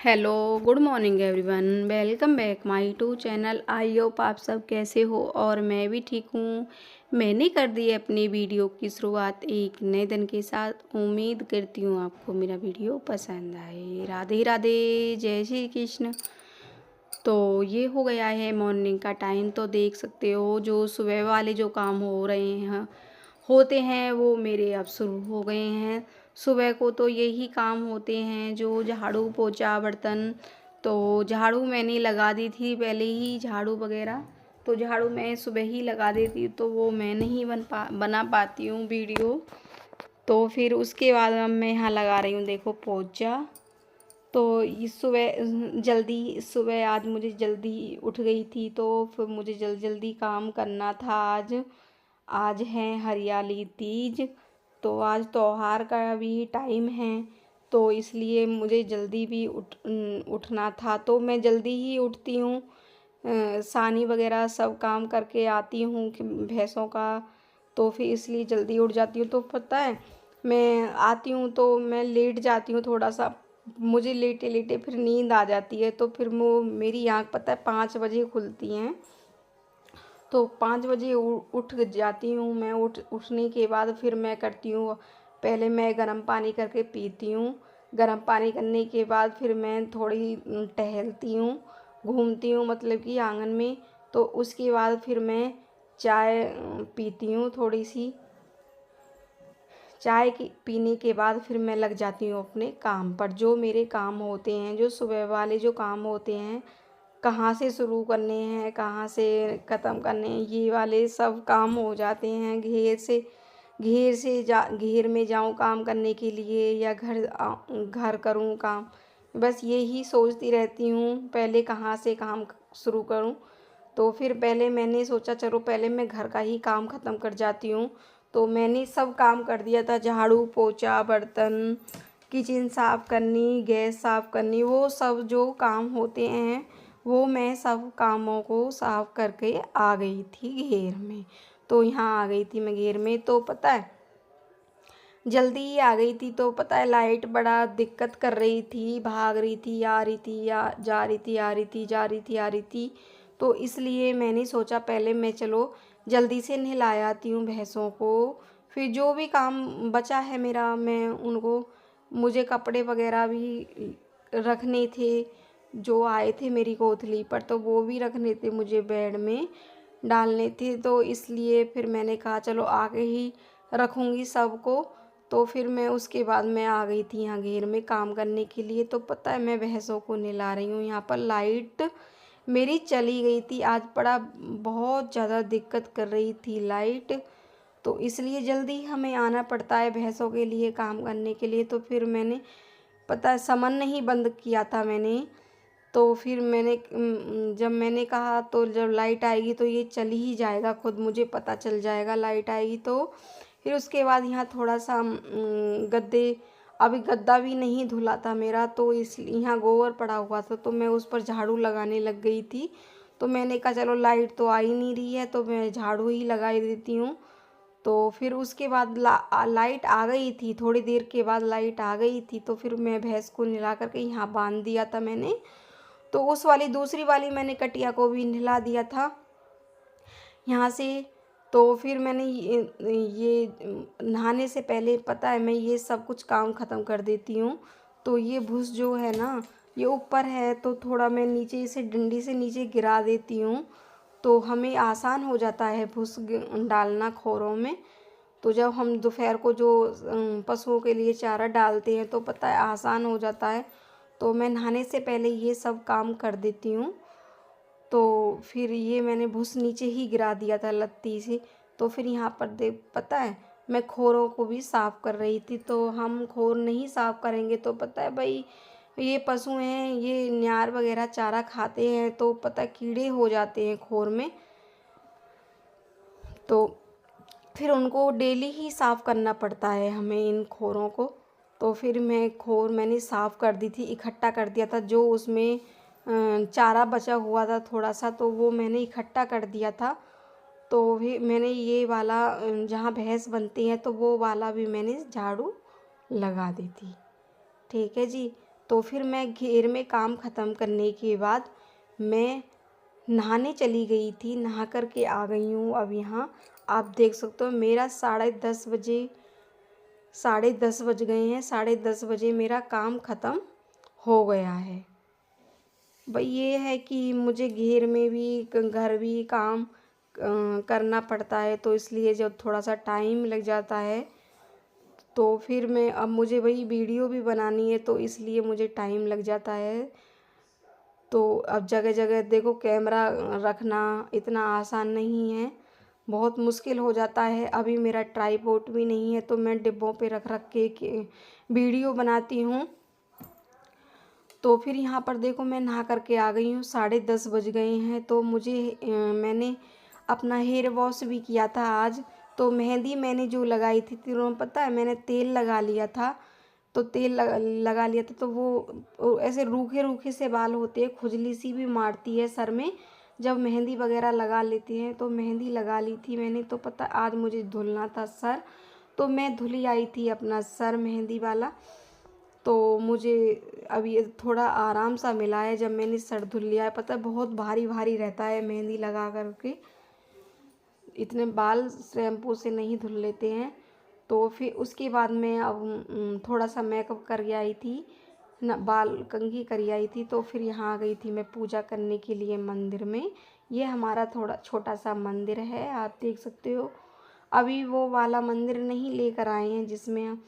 Hello, good morning everyone. Welcome back my to channel. I hope आप सब कैसे हो और मैं भी ठीक हूँ। मैंने कर दी है अपनी वीडियो की शुरुआत एक नए दिन के साथ। उम्मीद करती हूँ आपको मेरा वीडियो पसंद आए। राधे राधे, जय श्री कृष्ण। तो ये हो गया है मॉर्निंग का टाइम, तो देख सकते हो जो सुबह वाले जो काम हो रहे हैं होते हैं वो मेरे अब शुरू हो गए हैं। सुबह को तो यही काम होते हैं, जो झाड़ू पोछा बर्तन। तो झाड़ू मैंने लगा दी थी पहले ही, झाड़ू वगैरह तो झाड़ू मैं सुबह ही लगा देती, तो वो मैं नहीं बना पाती हूँ वीडियो। तो फिर उसके बाद अब मैं यहाँ लगा रही हूँ, देखो पोछा। तो इस सुबह जल्दी, सुबह आज मुझे जल्दी उठ गई थी, तो फिर मुझे जल्दी काम करना था आज। आज है हरियाली तीज, तो आज त्योहार का भी टाइम है, तो इसलिए मुझे जल्दी भी उठना था। तो मैं जल्दी ही उठती हूँ, सानी वगैरह सब काम करके आती हूँ कि भैंसों का। तो फिर इसलिए जल्दी उठ जाती हूँ। तो पता है मैं आती हूँ तो मैं लेट जाती हूँ थोड़ा सा, मुझे लेटे लेटे फिर नींद आ जाती है। तो फिर वो मेरी आँख पता है 5 बजे खुलती हैं, तो 5 बजे उठ जाती हूँ मैं। उठने के बाद फिर मैं करती हूँ, पहले मैं गर्म पानी करके पीती हूँ। गर्म पानी करने के बाद फिर मैं थोड़ी टहलती हूँ, घूमती हूँ मतलब कि आंगन में। तो उसके बाद फिर मैं चाय पीती हूँ थोड़ी सी। चाय की पीने के बाद फिर मैं लग जाती हूँ अपने काम पर। जो मेरे काम होते हैं, जो सुबह वाले जो काम होते हैं, कहाँ से शुरू करने हैं कहाँ से ख़त्म करने हैं, ये वाले सब काम हो जाते हैं। घेर में जाऊँ काम करने के लिए या घर करूँ काम, बस यही सोचती रहती हूँ पहले कहाँ से काम शुरू करूँ। तो फिर पहले मैंने सोचा चलो पहले मैं घर का ही काम ख़त्म कर जाती हूँ। तो मैंने सब काम कर दिया था, झाड़ू पोछा बर्तन, किचन साफ़ करनी, गैस साफ़ करनी, वो सब जो काम होते हैं वो मैं सब कामों को साफ़ करके आ गई थी घेर में। तो यहाँ आ गई थी मैं घेर में, तो पता है जल्दी ही आ गई थी। तो पता है लाइट बड़ा दिक्कत कर रही थी, भाग रही थी, आ रही थी, या जा रही थी, आ रही थी, जा रही थी, आ रही थी। तो इसलिए मैंने सोचा पहले मैं चलो जल्दी से नहला आती हूँ भैंसों को। फिर जो भी काम बचा है मेरा मैं उनको, मुझे कपड़े वगैरह भी रखने थे जो आए थे मेरी कोथली पर, तो वो भी रखने थे मुझे, बेड में डालने थे। तो इसलिए फिर मैंने कहा चलो आगे ही रखूँगी सबको। तो फिर मैं उसके बाद मैं आ गई थी यहाँ घेर में काम करने के लिए। तो पता है मैं भैंसों को नहला रही हूँ, यहाँ पर लाइट मेरी चली गई थी आज, बड़ा बहुत ज़्यादा दिक्कत कर रही थी लाइट। तो इसलिए जल्दी हमें आना पड़ता है भैंसों के लिए काम करने के लिए। तो फिर मैंने पता है सामान नहीं बंद किया था मैंने। तो फिर मैंने जब मैंने कहा तो जब लाइट आएगी तो ये चल ही जाएगा, खुद मुझे पता चल जाएगा लाइट आएगी तो। फिर उसके बाद यहाँ थोड़ा सा गद्दे, अभी गद्दा भी नहीं धुला था मेरा, तो इसलिए यहाँ गोबर पड़ा हुआ था, तो मैं उस पर झाड़ू लगाने लग गई थी। तो मैंने कहा चलो लाइट तो आ ही नहीं रही है तो मैं झाड़ू ही लगा देती हूँ। तो फिर उसके बाद लाइट आ गई थी, थोड़ी देर के बाद लाइट आ गई थी। तो फिर मैं भैंस को नहला करके यहाँ बांध दिया था मैंने। तो उस वाली दूसरी वाली मैंने कटिया को भी नहला दिया था यहाँ से। तो फिर मैंने ये नहाने से पहले पता है मैं ये सब कुछ काम ख़त्म कर देती हूँ। तो ये भूस जो है ना ये ऊपर है, तो थोड़ा मैं नीचे इसे डंडी से नीचे गिरा देती हूँ, तो हमें आसान हो जाता है भूस डालना खोरों में। तो जब हम दोपहर को जो पशुओं के लिए चारा डालते हैं तो पता है आसान हो जाता है। तो मैं नहाने से पहले ये सब काम कर देती हूँ। तो फिर ये मैंने भूस नीचे ही गिरा दिया था लत्ती से। तो फिर यहाँ पर देख पता है मैं खोरों को भी साफ़ कर रही थी। तो हम खोर नहीं साफ़ करेंगे तो पता है भाई ये पशु हैं, ये न्यार वगैरह चारा खाते हैं, तो पता है कीड़े हो जाते हैं खोर में। तो फिर उनको डेली ही साफ़ करना पड़ता है हमें इन खोरों को। तो फिर मैं खोर मैंने साफ़ कर दी थी, इकट्ठा कर दिया था, जो उसमें चारा बचा हुआ था थोड़ा सा, तो वो मैंने इकट्ठा कर दिया था। तो भी मैंने ये वाला जहाँ भैंस बनती है तो वो वाला भी मैंने झाड़ू लगा दी थी। ठीक है जी। तो फिर मैं घेर में काम ख़त्म करने के बाद मैं नहाने चली गई थी, नहा कर के आ गई हूँ। अब यहाँ आप देख सकते हो मेरा 10:30 बज गए हैं। 10:30 बजे मेरा काम ख़त्म हो गया है। भाई ये है कि मुझे घेर में भी घर भी काम करना पड़ता है, तो इसलिए जब थोड़ा सा टाइम लग जाता है तो फिर मैं अब मुझे वही वीडियो भी बनानी है, तो इसलिए मुझे टाइम लग जाता है। तो अब जगह जगह देखो कैमरा रखना इतना आसान नहीं है, बहुत मुश्किल हो जाता है। अभी मेरा ट्राइपॉड भी नहीं है, तो मैं डिब्बों पे रख रख के वीडियो बनाती हूँ। तो फिर यहाँ पर देखो मैं नहा करके आ गई हूँ, 10:30 बज गए हैं। तो मैंने अपना हेयर वॉश भी किया था आज। तो मेहंदी मैंने जो लगाई थी तुम्हें पता है, मैंने तेल लगा लिया था। तो तेल लगा लिया था, तो वो ऐसे रूखे रूखे से बाल होते हैं, खुजली सी भी मारती है सर में जब मेहंदी वगैरह लगा लेती हैं। तो मेहंदी लगा ली थी मैंने, तो पता आज मुझे धुलना था सर, तो मैं धुली आई थी अपना सर मेहंदी वाला। तो मुझे अभी थोड़ा आराम सा मिला है जब मैंने सर धुल लिया है। पता है बहुत भारी भारी रहता है मेहंदी लगा कर के, इतने बाल शैम्पू से नहीं धुल लेते हैं। तो फिर उसके बाद मैं अब थोड़ा सा मेकअप कर आई थी, न बाल कंघी कर आई थी। तो फिर यहाँ आ गई थी मैं पूजा करने के लिए मंदिर में। ये हमारा थोड़ा छोटा सा मंदिर है, आप देख सकते हो। अभी वो वाला मंदिर नहीं लेकर आए हैं जिसमें हम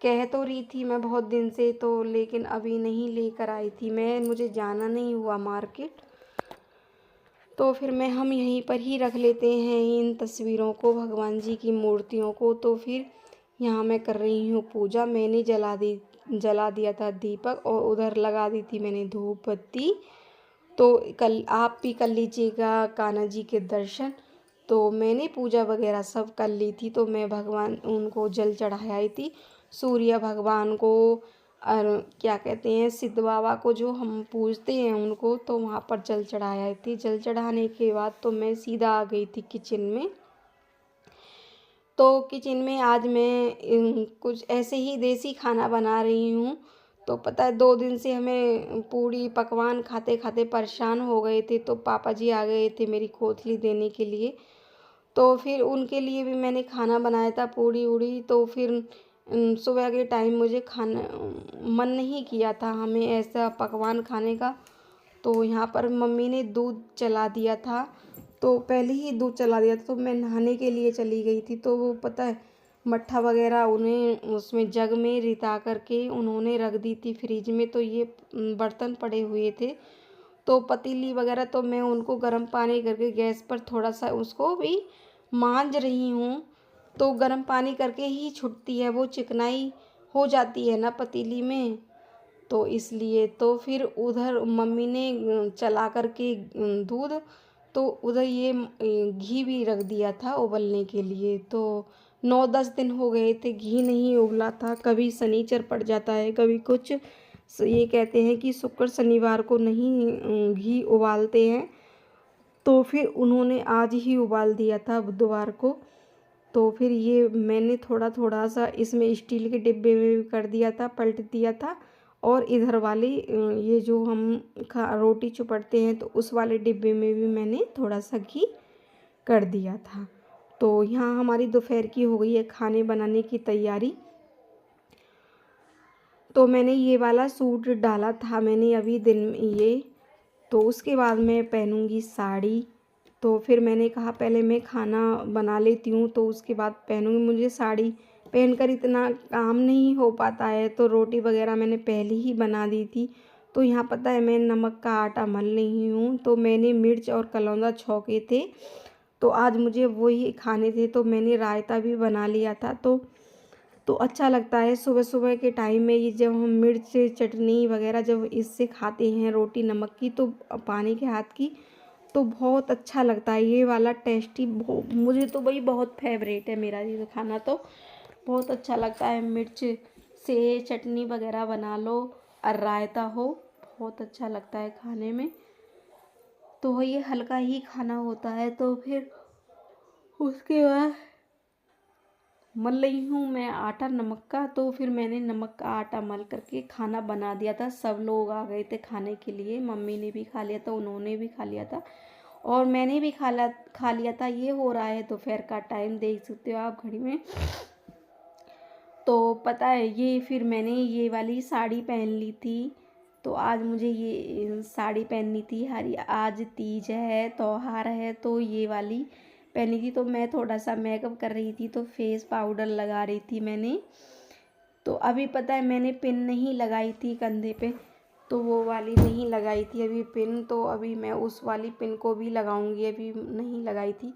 कह तो रही थी मैं बहुत दिन से, तो लेकिन अभी नहीं लेकर आई थी मैं, मुझे जाना नहीं हुआ मार्केट। तो फिर हम यहीं पर ही रख लेते हैं इन तस्वीरों को, भगवान जी की मूर्तियों को। तो फिर यहाँ मैं कर रही हूँ पूजा। मैंने जला दिया था दीपक, और उधर लगा दी थी मैंने धूप बत्ती। तो कल आप भी कर लीजिएगा कान्हा जी के दर्शन। तो मैंने पूजा वगैरह सब कर ली थी, तो मैं भगवान उनको जल चढ़ाई थी, सूर्य भगवान को, और क्या कहते हैं सिद्ध बाबा को जो हम पूजते हैं उनको, तो वहाँ पर जल चढ़ाई थी। जल चढ़ाने के बाद तो मैं सीधा आ गई थी किचन में। तो किचन में आज मैं कुछ ऐसे ही देसी खाना बना रही हूँ। तो पता है 2 दिन से हमें पूड़ी पकवान खाते खाते परेशान हो गए थे, तो पापा जी आ गए थे मेरी कोथली देने के लिए। तो फिर उनके लिए भी मैंने खाना बनाया था पूड़ी उड़ी। तो फिर सुबह के टाइम मुझे खाना मन नहीं किया था हमें ऐसा पकवान खाने का। तो यहाँ पर मम्मी ने दूध चला दिया था, तो पहले ही दूध चला दिया था, तो मैं नहाने के लिए चली गई थी। तो वो पता है मट्ठा वगैरह उन्हें उसमें जग में रिता करके उन्होंने रख दी थी फ्रिज में। तो ये बर्तन पड़े हुए थे, तो पतीली वगैरह तो मैं उनको गर्म पानी करके गैस पर थोड़ा सा उसको भी मांज रही हूँ। तो गर्म पानी करके ही छुटती है, वो चिकनाई हो जाती है ना पतीली में, तो इसलिए। तो फिर उधर मम्मी ने चला कर के दूध, तो उधर ये घी भी रख दिया था उबलने के लिए। तो 9-10 दिन हो गए थे घी नहीं उबला था, कभी शनिचर पड़ जाता है कभी कुछ। ये कहते हैं कि शुक्र शनिवार को नहीं घी उबालते हैं, तो फिर उन्होंने आज ही उबाल दिया था बुधवार को। तो फिर ये मैंने थोड़ा थोड़ा सा इसमें स्टील के डिब्बे में भी कर दिया था, पलट दिया था। और इधर वाले ये जो हम रोटी चुपड़ते हैं, तो उस वाले डिब्बे में भी मैंने थोड़ा सा घी कर दिया था। तो यहाँ हमारी दोपहर की हो गई है खाने बनाने की तैयारी। तो मैंने ये वाला सूट डाला था मैंने अभी दिन में ये, तो उसके बाद मैं पहनूंगी साड़ी। तो फिर मैंने कहा पहले मैं खाना बना लेती हूँ, तो उसके बाद पहनूंगी। मुझे साड़ी पहनकर इतना काम नहीं हो पाता है, तो रोटी वगैरह मैंने पहले ही बना दी थी। तो यहाँ पता है मैं नमक का आटा मल रही हूँ। तो मैंने मिर्च और कलौंदा छौंके थे, तो आज मुझे वही खाने थे, तो मैंने रायता भी बना लिया था। तो अच्छा लगता है सुबह सुबह के टाइम में ये जब हम मिर्च चटनी वगैरह जब इससे खाते हैं रोटी नमक की, तो पानी के हाथ की, तो बहुत अच्छा लगता है ये वाला टेस्टी। मुझे तो भाई बहुत फेवरेट है मेरा ये खाना, तो बहुत अच्छा लगता है। मिर्च से चटनी वगैरह बना लो और रायता हो, बहुत अच्छा लगता है खाने में। तो ये हल्का ही खाना होता है। तो फिर उसके बाद मल रही हूँ मैं आटा नमक का। तो फिर मैंने नमक का आटा मल करके खाना बना दिया था। सब लोग आ गए थे खाने के लिए, मम्मी ने भी खा लिया था, उन्होंने भी खा लिया था और मैंने भी खा लिया था। ये हो रहा है दोपहर का टाइम, देख सकते हो आप घड़ी में। तो पता है ये फिर मैंने ये वाली साड़ी पहन ली थी। तो आज मुझे ये साड़ी पहननी थी, हरी आज तीज है, त्योहार है, तो ये वाली पहनी थी। तो मैं थोड़ा सा मेकअप कर रही थी, तो फेस पाउडर लगा रही थी मैंने। तो अभी पता है मैंने पिन नहीं लगाई थी कंधे पे, तो वो वाली नहीं लगाई थी अभी पिन। तो अभी मैं उस वाली पिन को भी लगाऊंगी, अभी नहीं लगाई थी।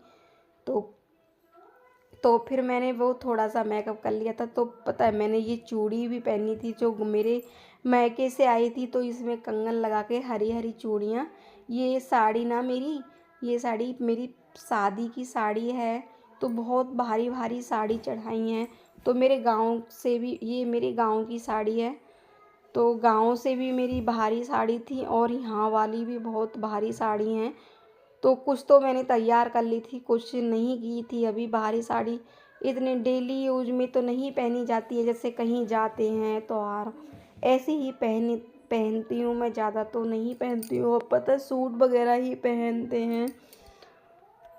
तो फिर मैंने वो थोड़ा सा मेकअप कर लिया था। तो पता है मैंने ये चूड़ी भी पहनी थी जो मेरे मायके से आई थी। तो इसमें कंगन लगा के हरी हरी चूड़ियाँ। ये साड़ी ना मेरी, ये साड़ी मेरी शादी की साड़ी है। तो बहुत भारी भारी साड़ी चढ़ाई हैं। तो मेरे गांव से भी, ये मेरे गांव की साड़ी है। तो गांव से भी मेरी भारी साड़ी थी और यहाँ वाली भी बहुत भारी साड़ी हैं। तो कुछ तो मैंने तैयार कर ली थी, कुछ नहीं की थी अभी। भारी साड़ी इतने डेली यूज में तो नहीं पहनी जाती है, जैसे कहीं जाते हैं तो और ऐसे ही पहनती हूँ मैं, ज़्यादा तो नहीं पहनती हूँ। और पता है सूट वगैरह ही पहनते हैं।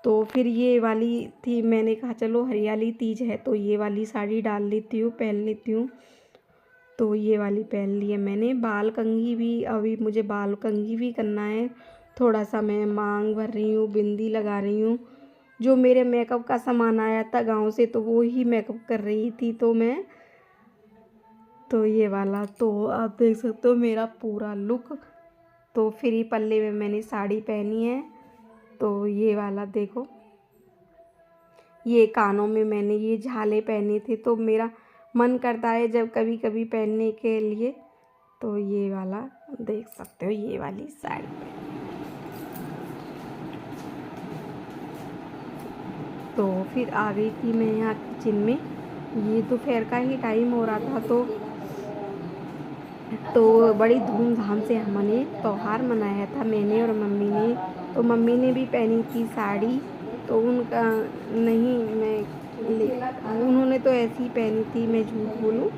तो फिर ये वाली थी, मैंने कहा चलो हरियाली तीज है तो ये वाली साड़ी डाल लेती हूँ, पहन लेती हूँ। तो ये वाली पहन ली है मैंने। बाल कंघी भी, अभी मुझे बाल कंघी भी करना है। थोड़ा सा मैं मांग भर रही हूँ, बिंदी लगा रही हूँ। जो मेरे मेकअप का सामान आया था गांव से, तो वो ही मेकअप कर रही थी तो मैं। तो ये वाला, तो आप देख सकते हो मेरा पूरा लुक। तो फ्री पल्ले में मैंने साड़ी पहनी है। तो ये वाला देखो, ये कानों में मैंने ये झाले पहने थे। तो मेरा मन करता है जब कभी कभी पहनने के लिए। तो ये वाला देख सकते हो, ये वाली साड़ी। तो फिर आ गई थी मैं यहाँ किचन में। ये दोपहर का ही टाइम हो रहा था। तो बड़ी धूमधाम से हमने त्योहार मनाया था, मैंने और मम्मी ने। तो मम्मी ने भी पहनी थी साड़ी। तो उनका नहीं, उन्होंने तो ऐसी ही पहनी थी, मैं झूठ बोलूं।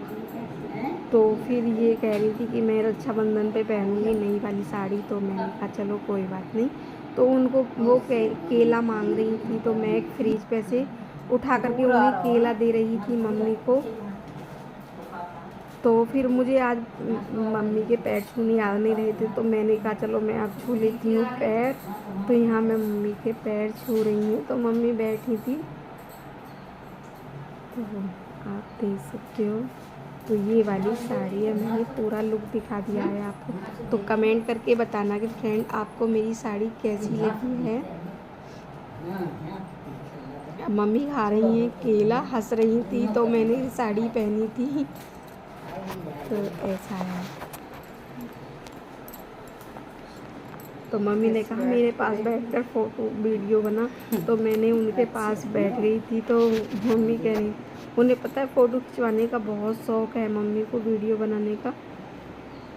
तो फिर ये कह रही थी कि मैं रक्षाबंधन पे पहनूंगी नई वाली साड़ी। तो मैंने कहा चलो कोई बात नहीं। तो उनको वो केला मांग रही थी, तो मैं एक फ्रिज पे से उठा करके उन्हें केला दे रही थी मम्मी को। तो फिर मुझे आज मम्मी के पैर छूने आ नहीं रहे थे, तो मैंने कहा चलो मैं अब छू लेती हूँ पैर। तो यहाँ मैं मम्मी के पैर छू रही हूँ। तो मम्मी बैठी थी, तो आप देख सकते हो। तो ये वाली साड़ी है, मैंने पूरा लुक दिखा दिया है आपको। तो कमेंट करके बताना कि फ्रेंड आपको मेरी साड़ी कैसी लगी है। मम्मी खा रही हैं केला, हंस रही थी तो मैंने साड़ी पहनी थी। तो ऐसा है। तो मम्मी ने कहा मेरे पास बैठकर फ़ोटो वीडियो बना। तो मैंने उनके पास बैठ गई थी। तो मम्मी कह रही, उन्हें पता है फ़ोटो खिंचवाने का बहुत शौक़ है मम्मी को, वीडियो बनाने का।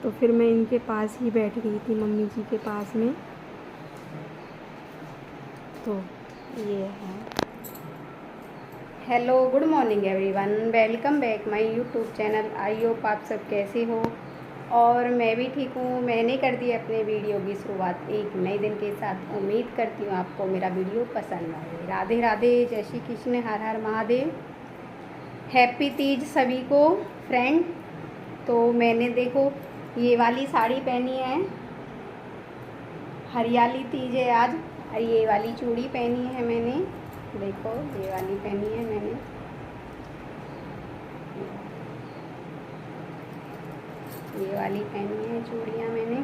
तो फिर मैं इनके पास ही बैठ गई थी, मम्मी जी के पास में। तो ये है। Hello, good morning everyone, welcome back my YouTube channel. I hope आप सब कैसे हो। और मैं भी ठीक हूँ। मैंने कर दी अपने वीडियो की शुरुआत एक नए दिन के साथ। उम्मीद करती हूँ आपको मेरा वीडियो पसंद आए। राधे राधे, जय श्री कृष्ण, हर हर महादेव। हैप्पी तीज सभी को फ्रेंड। तो मैंने देखो ये वाली साड़ी पहनी है, हरियाली तीज है आज। और ये वाली चूड़ी पहनी है मैंने, देखो ये वाली पहनी है मैंने। ये वाली पहनी है चूड़ियाँ मैंने,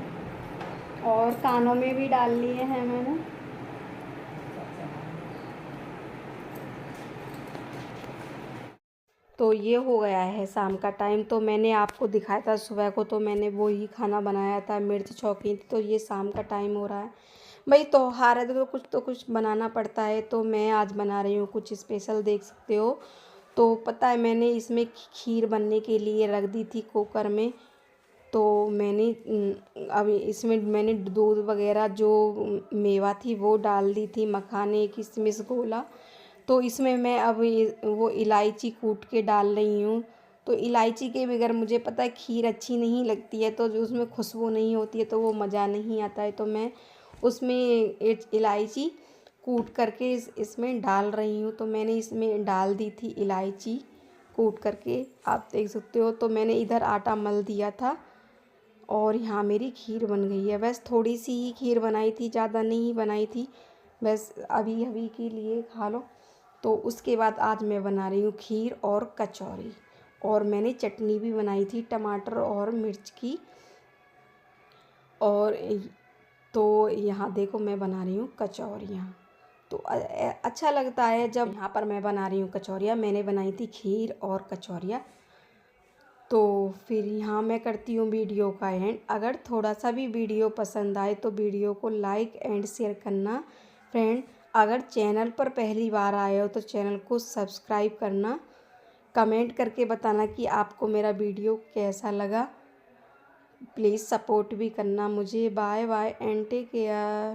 और कानों में भी डाल लिए हैं मैंने। तो ये हो गया है शाम का टाइम। तो मैंने आपको दिखाया था सुबह को, तो मैंने वो ही खाना बनाया था, मिर्च छौंकी थी। तो ये शाम का टाइम हो रहा है। भाई त्योहार है तो कुछ बनाना पड़ता है। तो मैं आज बना रही हूँ कुछ स्पेशल, देख सकते हो। तो पता है मैंने इसमें खीर बनने के लिए रख दी थी कुकर में। तो मैंने अभी इसमें मैंने दूध वगैरह जो मेवा थी वो डाल दी थी, मखाने किशमिश गोला। तो इसमें मैं अब वो इलायची कूट के डाल रही हूँ। तो इलायची के बगैर मुझे पता है खीर अच्छी नहीं लगती है, तो जो उसमें खुशबू नहीं होती है तो वो मज़ा नहीं आता है। तो मैं उसमें इलायची कूट करके इसमें डाल रही हूँ। तो मैंने इसमें डाल दी थी इलायची कूट करके, आप देख सकते हो। तो मैंने इधर आटा मल दिया था और यहाँ मेरी खीर बन गई है। बस थोड़ी सी ही खीर बनाई थी, ज़्यादा नहीं बनाई थी, बस अभी अभी के लिए खा लो। तो उसके बाद आज मैं बना रही हूँ खीर और कचौरी, और मैंने चटनी भी बनाई थी टमाटर और मिर्च की। और तो यहाँ देखो मैं बना रही हूँ कचौरियाँ। तो अच्छा लगता है जब यहाँ पर मैं बना रही हूँ कचौरियाँ। मैंने बनाई थी खीर और कचौरियाँ। तो फिर यहाँ मैं करती हूँ वीडियो का एंड। अगर थोड़ा सा भी वीडियो पसंद आए तो वीडियो को लाइक एंड शेयर करना फ्रेंड। अगर चैनल पर पहली बार आए हो तो चैनल को सब्सक्राइब करना। कमेंट करके बताना कि आपको मेरा वीडियो कैसा लगा। प्लीज़ सपोर्ट भी करना मुझे। Bye bye and take care.